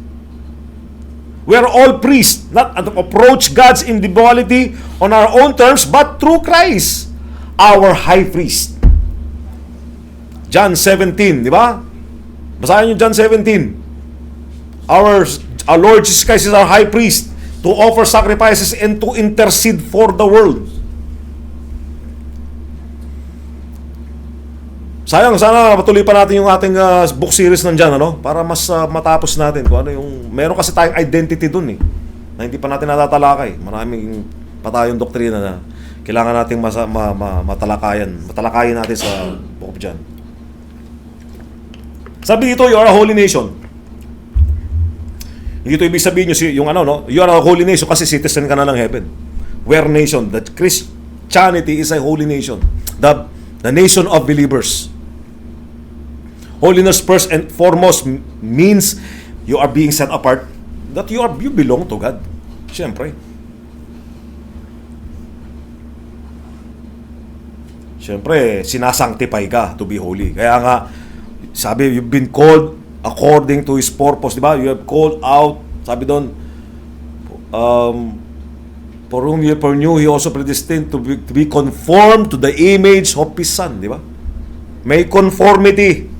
We are all priests, not to approach God's individuality on our own terms, but through Christ, our high priest. John 17, di ba? Basahin niyo John 17. Our Lord Jesus Christ is our high priest to offer sacrifices and to intercede for the world. Sayang, sana patuloy pa natin yung ating book series nandyan, ano? Para mas matapos natin kung ano yung... Meron kasi tayong identity dun eh, na hindi pa natin natatalakay. Maraming pa tayong doktrina na kailangan nating matalakayan natin sa book of John. Sabi dito, you are a holy nation. Hindi ito ibig sabihin yung ano, no? You are a holy nation kasi citizen ka na ng heaven. We are nation. That Christianity is a holy nation. The nation of believers. Holiness first and foremost means you are being set apart, that you belong to God. Siyempre, sinasanctify ka to be holy. Kaya nga, sabi, you've been called according to His purpose. Di ba? You have called out, sabi doon, for whom He foreknew, He also predestined to be conformed to the image of His Son. Di ba? May conformity.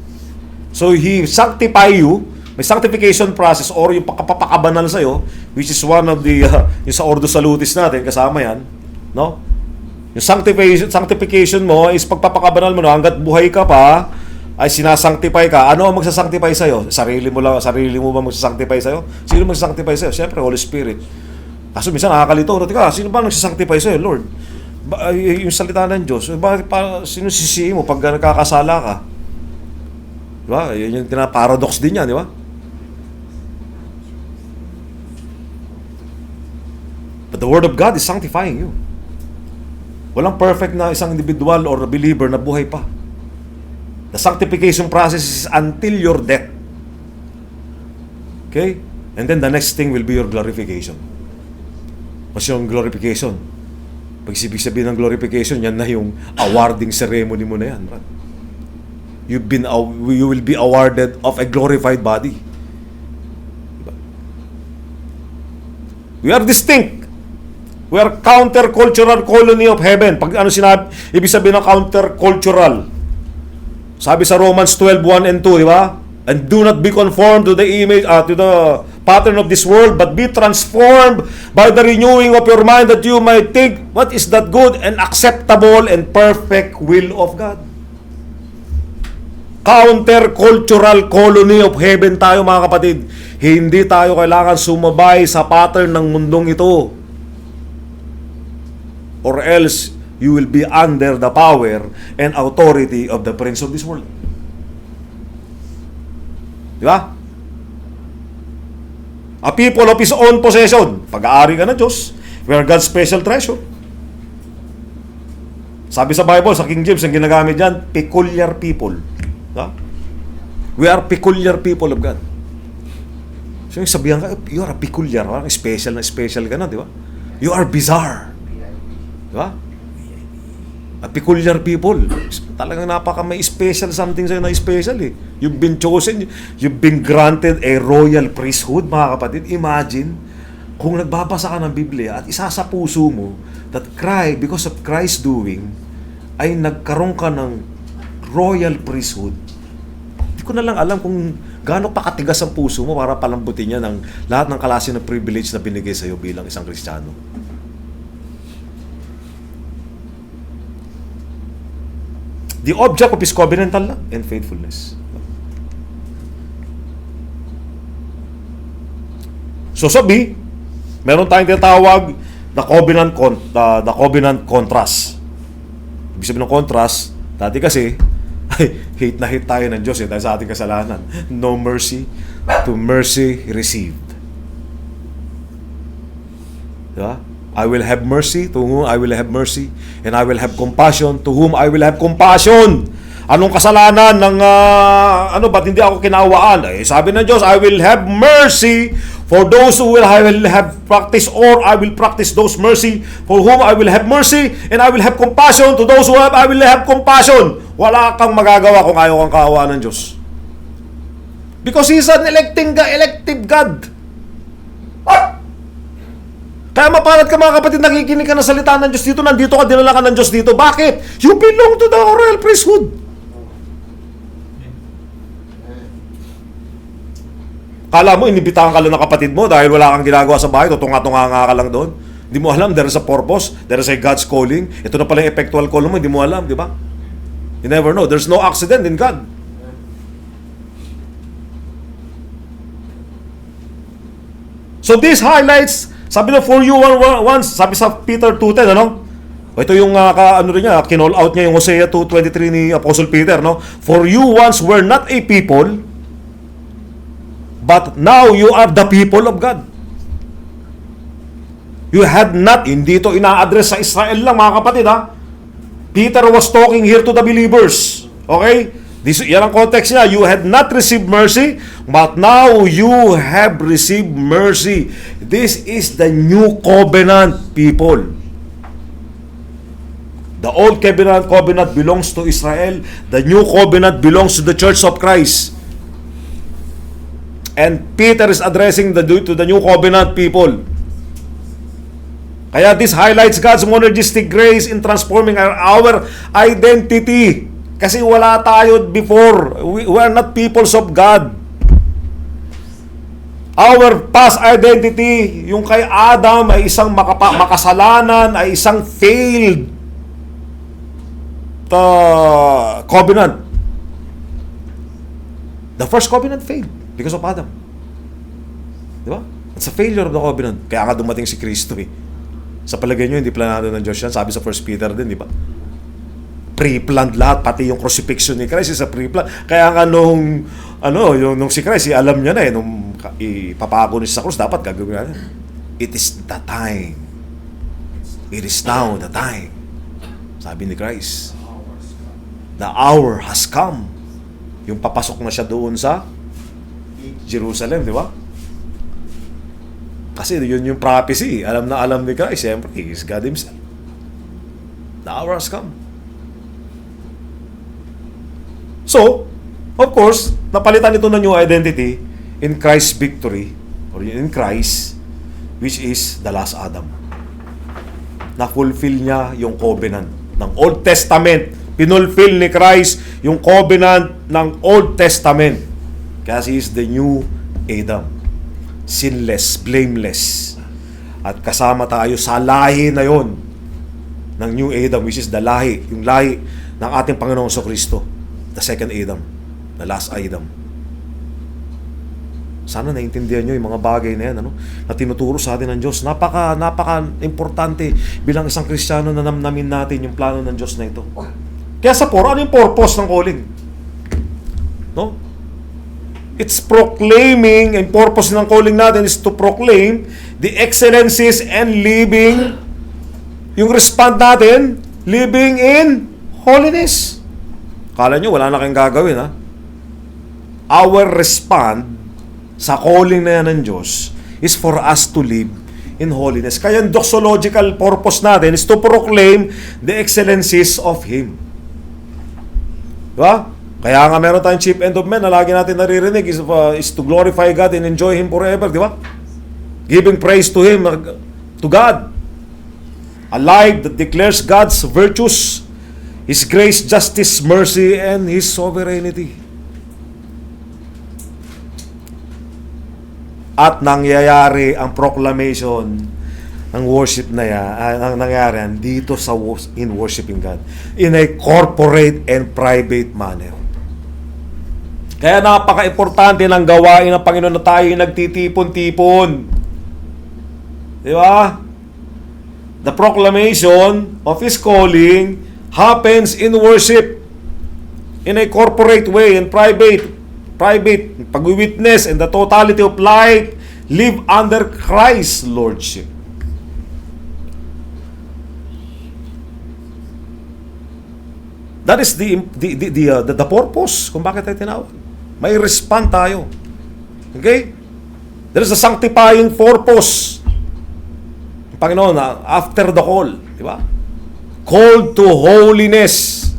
So, He sanctify you. May sanctification process or yung pakapakabanal sa'yo, which is one of the, yung sa Ordo Salutis natin, kasama yan. No? Yung sanctification mo is pagpapakabanal mo, no? Hanggat buhay ka pa, ay sinasanctify ka. Ano ang magsasanctify sa'yo? Sarili mo ba magsasanctify sa'yo? Sino magsasanctify sa'yo? Siyempre, Holy Spirit. Kaso minsan nakakalito, sino ba nagsasanctify sa'yo, Lord? Yung salita ng Diyos, bakit sino sisihin mo pag nakakasala ka? Diba? Yun yung paradox din yan, di ba? But the Word of God is sanctifying you. Walang perfect na isang individual or believer na buhay pa. The sanctification process is until your death. Okay? And then the next thing will be your glorification. Mas yung glorification. Pag ibig sabihin ng glorification, yan na yung awarding ceremony mo na yan. Right? You will be awarded of a glorified body. Diba? We are distinct. We are counter-cultural colony of heaven. Pag ano ibig sabihin ng counter-cultural. Sabi sa Romans 12:1 and 2, di ba? And do not be conformed to the image, to the pattern of this world, but be transformed by the renewing of your mind, that you might think what is that good and acceptable and perfect will of God. Counter-cultural colony of heaven tayo, mga kapatid. Hindi tayo kailangan sumabay sa pattern ng mundong ito. Or else, you will be under the power and authority of the prince of this world. Di ba? A people of His own possession. Pag-aari ka na Diyos. We are God's special treasure. Sabi sa Bible, sa King James, ang ginagamit dyan, peculiar people. Diba? We are peculiar people of God. So yung sabihan ka, you are a peculiar, special na special ka na, di ba? You are bizarre. Di ba? A peculiar people. Talagang may special something sa'yo na special eh. You've been chosen, you've been granted a royal priesthood, mga kapatid. Imagine, kung nagbabasa ka ng Biblia at isa sa puso mo, that because of Christ's doing, ay nagkaroon ka ng royal priesthood. Hindi ko na lang alam kung gaano pa katigas ang puso mo para palambutin niya ng lahat ng klase ng privilege na binigay sa iyo bilang isang Kristiyano. The object of His covenantal love and faithfulness. So meron tayong tinatawag the covenant contrast. Ibig sabihin ng contrast, dati kasi, hate na hate tayo ng Diyos dahil sa ating kasalanan. No mercy to mercy received. Diba? I will have mercy to whom I will have mercy, and I will have compassion to whom I will have compassion. Anong kasalanan ng ba't hindi ako kinawaan? Sabi ng Diyos, I will have mercy for those who will have practice, or I will practice those mercy for whom I will have mercy, and I will have compassion to those who I will have compassion. Wala kang magagawa kung ayaw kang kaawaan ng Diyos. Because He's an elective God. Kaya mapalat ka mga kapatid, nakikinig ka ng salita ng Diyos dito, nandito ka, dinala ka ng Diyos dito. Bakit? You belong to the royal priesthood. Kala mo, inibitahan ka lang ng kapatid mo dahil wala kang ginagawa sa bahay, tutunga-tunga ka lang doon. Hindi mo alam, there is a purpose, there is a God's calling. Ito na pala yung effectual call mo, hindi mo alam, di ba? You never know. There's no accident in God. So this highlights, sabi na, for you once, sabi sa Peter 2:10, ano? Ito yung kinall out niya yung Hosea 2:23 ni Apostle Peter, no? For you once were not a people, but now you are the people of God. You had not, hindi ito ina-address sa Israel lang mga kapatid, ha? Peter was talking here to the believers. Okay? Yan ang context niya. You had not received mercy, but now you have received mercy. This is the new covenant, people. The old covenant belongs to Israel. The new covenant belongs to the Church of Christ. And Peter is addressing to the new covenant people. Kaya this highlights God's monergistic grace in transforming our identity. Kasi wala tayo before. We are not peoples of God. Our past identity, yung kay Adam ay isang makasalanan, ay isang failed covenant. The first covenant failed because of Adam. Di ba? It's a failure of the covenant. Kaya nga dumating si Kristo eh. Sa palagay nyo, hindi planado ng Diyos yan. Sabi sa 1 Peter din, di ba? Pre-planned lahat, pati yung crucifixion ni Christ is a pre-planned. Kaya nga nung si Christ, alam niya na eh, nung ipapako niya sa krus, dapat gagawin natin. It is the time. It is now the time. Sabi ni Christ. The hour has come. Yung papasok na siya doon sa Jerusalem, di ba? Kasi yun yung prophecy. Alam na alam ni Christ. Siyempre, He is God Himself. The hour has come. So, of course, napalitan ito ng new identity in Christ's victory, or in Christ, which is the last Adam. Na-fulfill niya yung covenant ng Old Testament. Pinulfill ni Christ yung covenant ng Old Testament. Kasi He is the new Adam. Sinless, blameless. At kasama tayo sa lahi na yon ng new Adam, which is the lahi, yung lahi ng ating Panginoong Kristo. The second Adam, the last Adam. Sana naintindihan nyo yung mga bagay na yan, na tinuturo sa atin ng Diyos. Napaka-importante bilang isang Kristiyano na namnamin natin yung plano ng Diyos na ito. Kaya sa ano yung purpose ng calling? No? It's proclaiming, and purpose ng calling natin is to proclaim the excellencies and living, yung respond natin, living in holiness. Kala nyo, wala na kayong gagawin, ha? Our respond sa calling na yan ng Diyos is for us to live in holiness. Kaya yung doxological purpose natin is to proclaim the excellencies of Him. Diba? Kaya nga meron tayong chief end of men na lagi natin naririnig is to glorify God and enjoy Him forever. Diba? Giving praise to Him, to God. A life that declares God's virtues, His grace, justice, mercy, and His sovereignty. At nangyayari ang proclamation ng worship na yan, ang nangyayari dito in worshiping God in a corporate and private manner. Kaya napaka-importante ng gawain ng Panginoon na tayo nagtitipon-tipon. Di ba? the proclamation of His calling happens in worship, in a corporate way, in private, pag-witness, and the totality of life, live under Christ's Lordship. That is the purpose kung bakit tayo tinawag. May respond tayo. Okay? There is a sanctifying purpose. Ang Panginoon, after the call, di ba? Called to holiness.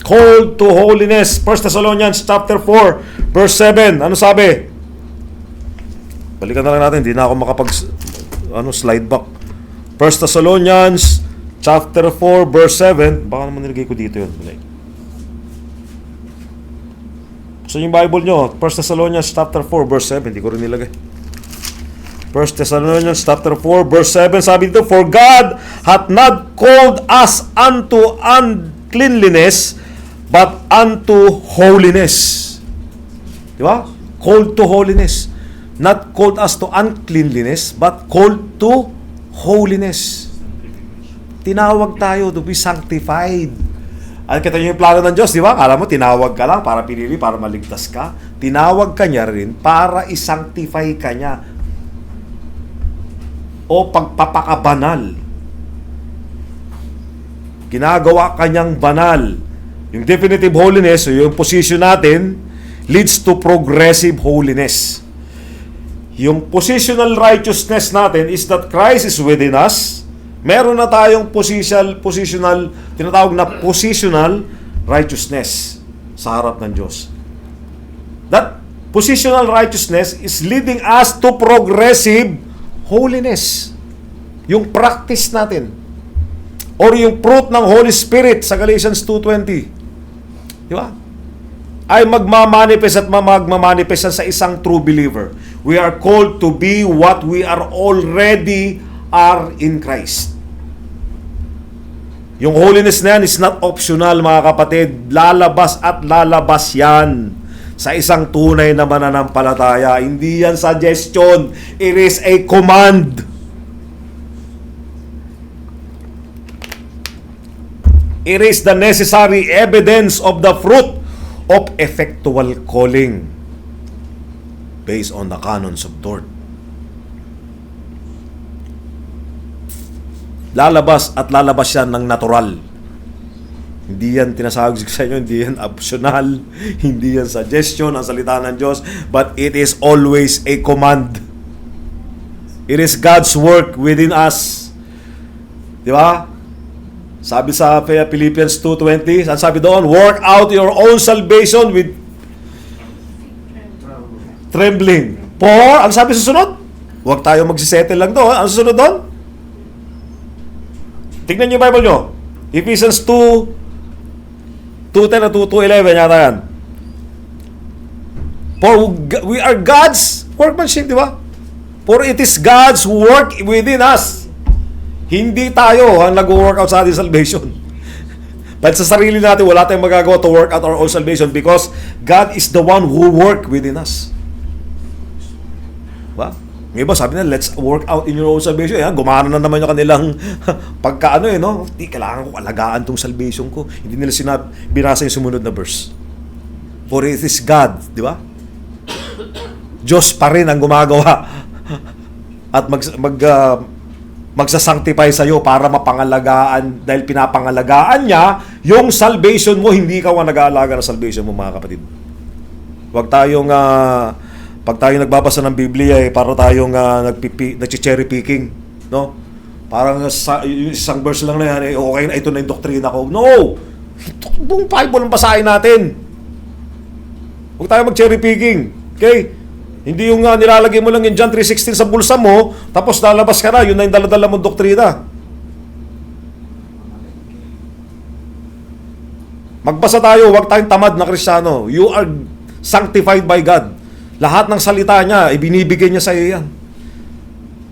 Called to holiness. 1 Thessalonians chapter 4, verse 7. Ano sabi? Balikan na lang natin, hindi na ako slide back. 1 Thessalonians chapter 4, verse 7. Baka naman nilagay ko dito yun. So yung Bible nyo, 1 Thessalonians chapter 4, verse 7. Hindi ko rin nilagay. 1 Thessalonians chapter 4, verse 7. Sabi dito, for God hath not called us unto uncleanliness, but unto holiness. Di ba? Called to holiness. Not called us to uncleanliness, but called to holiness. Tinawag tayo to be sanctified. At kita nyo yung plano ng Diyos, di ba? Alam mo, tinawag ka lang para pinili, para maligtas ka. Tinawag ka niya rin para isanctify ka niya. O pagpapakabanal. Ginagawa ka niyang banal. Yung definitive holiness, o yung position natin, leads to progressive holiness. Yung positional righteousness natin is that Christ is within us. Meron na tayong positional, tinatawag na positional righteousness sa harap ng Diyos. That positional righteousness is leading us to progressive holiness. Yung practice natin. Or yung fruit ng Holy Spirit sa Galatians 2:20. Di ba? Ay magmamanifest at magmamanifest sa isang true believer. We are called to be what we are already are in Christ. Yung holiness na yan is not optional, mga kapatid. Lalabas at lalabas yan sa isang tunay na mananampalataya. Hindi yan suggestion. It is a command. It is the necessary evidence of the fruit of effectual calling based on the canons of Lord. Lalabas at lalabas yan ng natural. Hindi yan tinasahag sa inyo, hindi yan optional, hindi yan suggestion ang salita ng Diyos, but it is always a command. It is God's work within us. Di ba? Sabi sa Philippians 2:20, sabi doon, work out your own salvation with trembling. For, ang sabi sa sunod, huwag tayo magsisettle lang doon. Ang susunod doon? Tignan niyo yung Bible nyo. Ephesians 2:10 at 2:11 yata yan. For we are God's workmanship, di ba? For it is God's work within us. Hindi tayo ang nag-work out sa ating salvation. But sa sarili natin, wala tayong magagawa to work out our own salvation because God is the one who work within us. Diba? Yung iba sabi na, let's work out in your own salvation. Yan, gumana na naman yung kanilang pagkaano no? Hindi, kailangan ko alagaan tong salvation ko. Hindi nila binasa yung sumunod na verse. For it is God, di ba? Diyos pa rin ang gumagawa. At magsasanctify sa'yo para mapangalagaan, dahil pinapangalagaan niya yung salvation mo, hindi ka ang nag-aalaga ng salvation mo, mga kapatid. Huwag tayong pag tayo nagbabasa ng Biblia para tayong nag-cherry picking, no? Parang yung isang verse lang na yan, okay na, ito na yung doktrina ko. No! Ito, buong Bible ang basahin natin. Huwag tayo mag-cherry picking. Okay? Hindi yung nilalagay mo lang yung John 3:16 sa bulsa mo, tapos lalabas ka na, yun na yung daladala mong doktrina. Magbasa tayo, huwag tayong tamad na Kristiyano. You are sanctified by God. Lahat ng salita niya, ibinibigay niya sa iyo yan.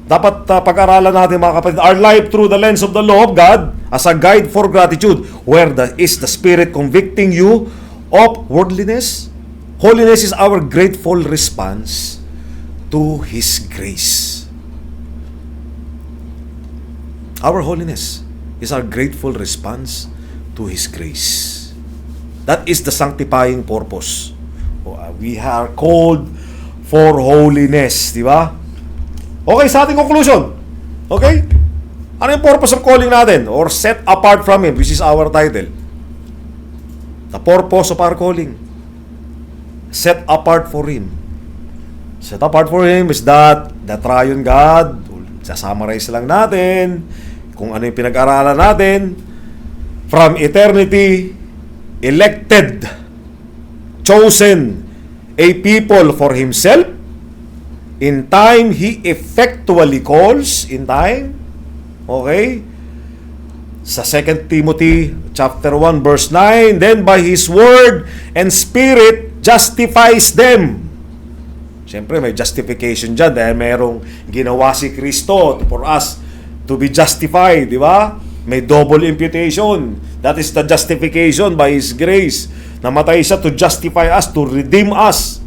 Dapat pag-aralan natin, mga kapatid, our life through the lens of the law of God as a guide for gratitude. Where is the Spirit convicting you of worldliness? Holiness is our grateful response to His grace. Our holiness is our grateful response to His grace. That is the sanctifying purpose. We are called for holiness, di ba? Okay, sa ating conclusion. Okay? Ano yung purpose of calling natin? Or set apart from Him, which is our title. The purpose of our calling. Set apart for Him. Set apart for Him is that the triune God, sasummarize lang natin kung ano yung pinag-aralan natin, from eternity, elected, chosen, a people for Himself. In time, He effectually calls. In time. Okay? Sa 2 Timothy chapter 1 verse 9, then by His word and Spirit justifies them. Siyempre, may justification dyan dahil mayroong ginawa si Kristo for us to be justified, di ba? May double imputation. That is the justification by His grace. Namatay siya to justify us, to redeem us.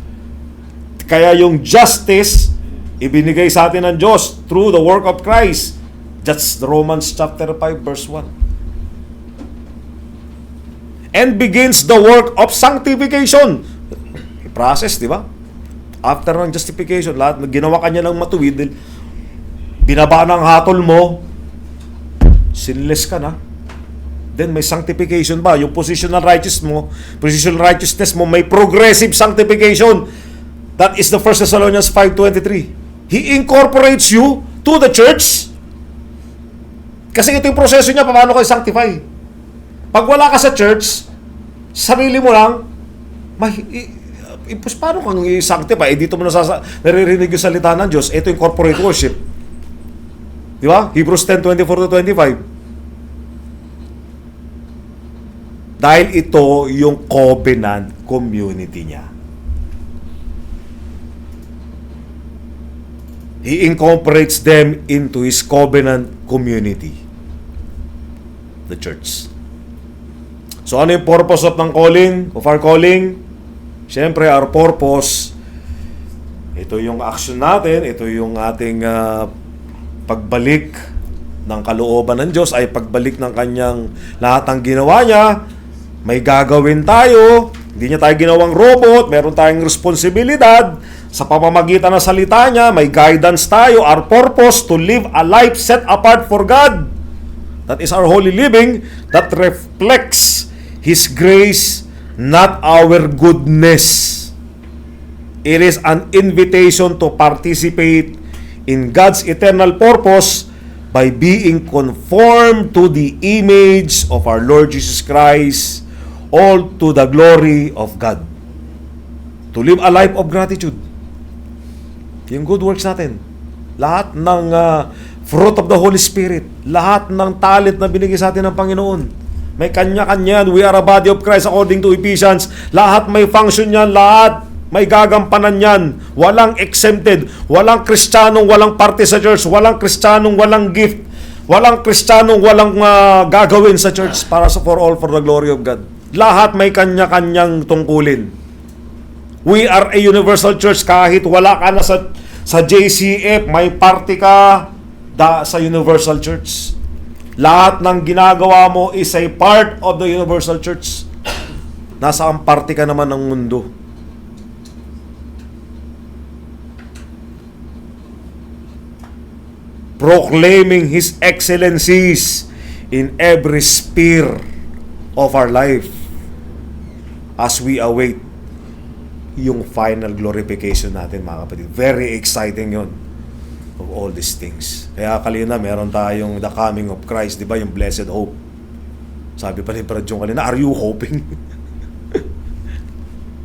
Kaya yung justice, ibinigay sa atin ng Diyos through the work of Christ. That's Romans chapter 5 verse 1. And begins the work of sanctification. Process, di ba? After ng justification, lahat ginawa kanya ng matuwid, binaba ng hatol mo, sinless ka na. Then may sanctification ba? Yung positional righteousness mo, may progressive sanctification. That is the 1 Thessalonians 5:23. He incorporates you to the church. Kasi ito yung proseso niya, paano kayo sanctify. Pag wala ka sa church, sarili mo lang, paano kang i-sanctify? Dito mo naririnig yung salita ng Diyos. Ito yung corporate worship. Di ba? Hebrews 10:24-25. Dahil ito yung covenant community niya. He incorporates them into His covenant community. The church. So ano yung purpose of our calling? Siyempre, our purpose, ito yung action natin, ito yung ating pagbalik ng kalooban ng Diyos, ay pagbalik ng Kanyang lahat ng ginawa niya. May gagawin tayo, hindi niya tayo ginawang robot, meron tayong responsibilidad sa pamamagitan ng salita niya, may guidance tayo. Our purpose to live a life set apart for God. That is our holy living that reflects His grace, not our goodness. It is an invitation to participate in God's eternal purpose by being conformed to the image of our Lord Jesus Christ, all to the glory of God. To live a life of gratitude. Yung good works natin. Lahat ng fruit of the Holy Spirit. Lahat ng talent na binigay sa atin ng Panginoon. May kanya-kanya. We are a body of Christ according to Ephesians. Lahat may function yan. Lahat may gagampanan yan. Walang exempted. Walang Kristiyanong walang parte sa church. Walang Kristiyanong walang gift. Walang Kristiyanong walang gagawin sa church para for all for the glory of God. Lahat may kanya-kanyang tungkulin. We are a universal church. Kahit wala ka na sa JCF, may parte ka sa universal church. Lahat ng ginagawa mo is a part of the universal church. Nasa ang parte ka naman ng mundo. Proclaiming His excellencies in every sphere of our life as we await yung final glorification natin, mga kapatid. Very exciting yon of all these things. Kaya kanina meron tayong the coming of Christ, di ba, yung blessed hope. Sabi pa ni Brad Jung kanina, are you hoping?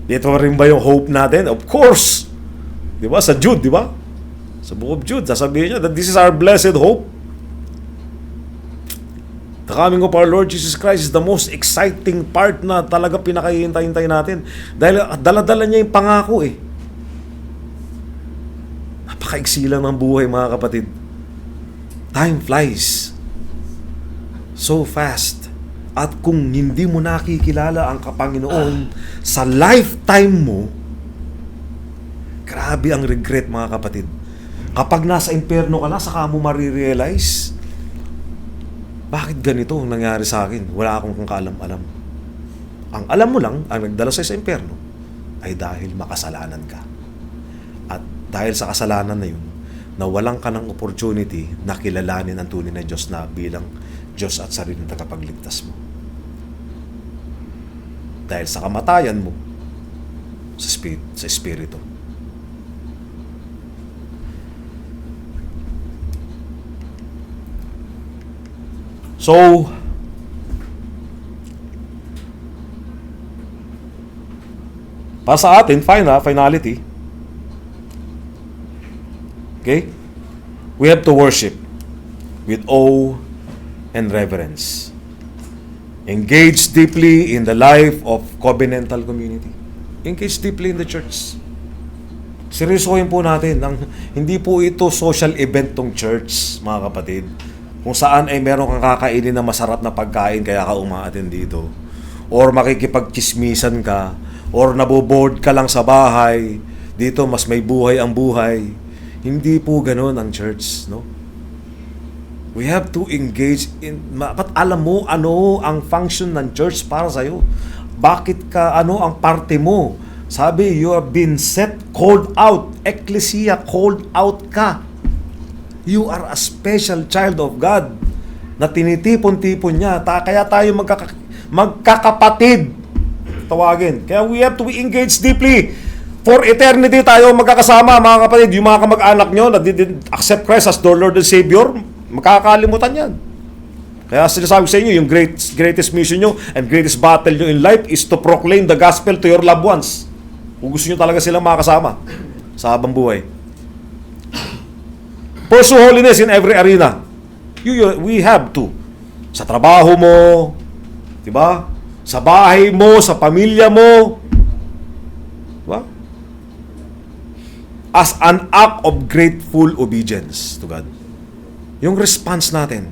Dito rin ba yung hope natin? Of course! Di ba? Sa Jude, di ba? Sa book of Jude, sasabihin niya that this is our blessed hope. The coming of our Lord Jesus Christ is the most exciting part na talaga pinakahihintay-hintay natin. Dahil dala-dala niya yung pangako eh. Napakaiksi lang ng buhay, mga kapatid. Time flies so fast. At kung hindi mo nakikilala ang Panginoon sa lifetime mo, grabe ang regret, mga kapatid. Kapag nasa impyerno ka na, saka mo marirealize bakit ganito ang nangyari sa akin? Wala akong kung kaalam-alam. Ang alam mo lang, ang nagdala sa'yo sa impyerno, ay dahil makasalanan ka. At dahil sa kasalanan na yun, nawalan ka ng opportunity na kilalanin ang tunay na Diyos na bilang Diyos at sariling tagapagligtas mo. Dahil sa kamatayan mo sa Espiritu. So, para sa atin, finality, okay? We have to worship with awe and reverence. Engage deeply in the life of covenantal community. Engage deeply in the church. Seryosohin po natin. Hindi po ito social event tong church, mga kapatid. Kung saan ay meron kang kakainin na masarap na pagkain kaya ka umaatin dito. Or makikipagchismisan ka. Or naboboard ka lang sa bahay. Dito mas may buhay ang buhay. Hindi po ganun ang church, no? We have to engage in... Ba't alam mo ano ang function ng church para sa'yo? Bakit ka, ano ang parte mo? Sabi, you have been set, called out. Ecclesia, called out ka. You are a special child of God na tinitipon-tipon niya. Kaya tayo magkakapatid. Tawagin. Kaya we have to engage deeply. For eternity tayo magkakasama, mga kapatid. Yung mga kamag-anak nyo na didn't accept Christ as their Lord and Savior, makakalimutan yan. Kaya sinasabi sa inyo, yung greatest mission nyo and greatest battle nyo in life is to proclaim the gospel to your loved ones. Kung gusto nyo talaga silang makasama sa habang buhay. Pursue holiness in every arena. We have to. Sa trabaho mo, di ba? Sa bahay mo, sa pamilya mo. Di ba? As an act of grateful obedience to God. Yung response natin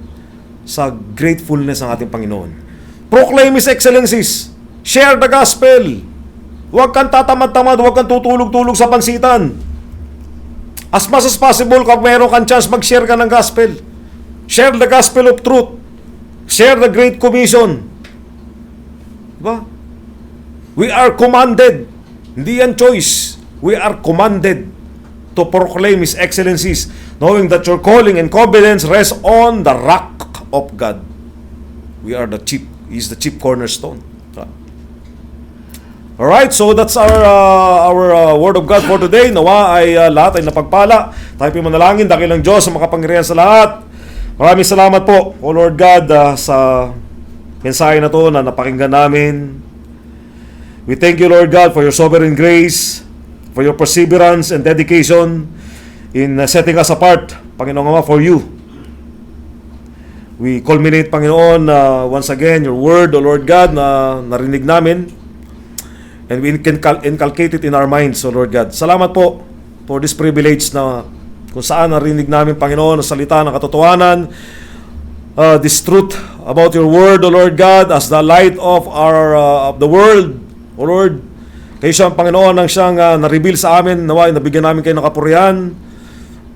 sa gratefulness ng ating Panginoon. Proclaim His excellencies. Share the gospel. Huwag kang tatamad-tamad, huwag kang tutulog-tulog sa pansitan. As much as possible, kung meron kang chance, mag-share ka ng gospel. Share the gospel of truth. Share the Great Commission. Diba? We are commanded. Hindi yan choice. We are commanded to proclaim His excellencies, knowing that your calling and confidence rest on the rock of God. We are the chief. He is the chief cornerstone. Alright, so that's our word of God for today. Nawa ay lahat ay napagpala. Tayo po manalangin, dakilang Diyos sa makapangyarihan sa lahat. Maraming salamat po, O Lord God, sa mensahe na to na napakinggan namin. We thank you, Lord God, for your sovereign grace, for your perseverance and dedication in setting us apart, Panginoon Ama, for you. We culminate, Panginoon, once again, your word, O Lord God, na narinig namin. And we can inculcate it in our minds, O Lord God. Salamat po for this privilege na kung saan narinig namin, Panginoon, ang salita ng katotohanan, this truth about your word, O Lord God, as the light of of the world, O Lord. Kayo siyang Panginoon ang siyang na-reveal sa amin, nawa, nabigyan namin kayo ng kapurihan,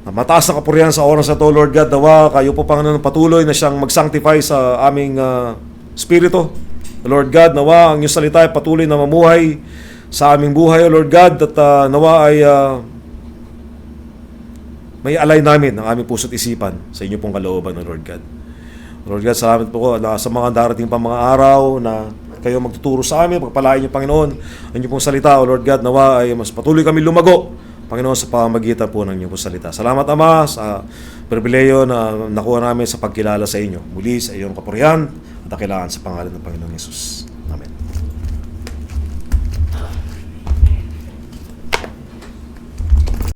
mataas na kapurihan sa oras na to, Lord God, nawa, kayo po, Panginoon, patuloy na siyang mag-sanctify sa aming spirito. Lord God, nawa ang iyong salita ay patuloy na mamuhay sa aming buhay, O Lord God, at nawa ay may alay namin ang aming puso't isipan sa inyo pong kalooban, O Lord God. Lord God, salamat po sa mga darating pa mga araw na kayo magtuturo sa amin, pagpalain niyo, Panginoon, ang inyong pong salita, O Lord God, nawa ay mas patuloy kami lumago, Panginoon, sa pamamagitan po ng inyong pong salita. Salamat, Ama, sa pribileyo na nakuha namin sa pagkilala sa inyo. Muli sa iyong kapurihan at dakilaan sa pangalan ng Panginoong Yesus.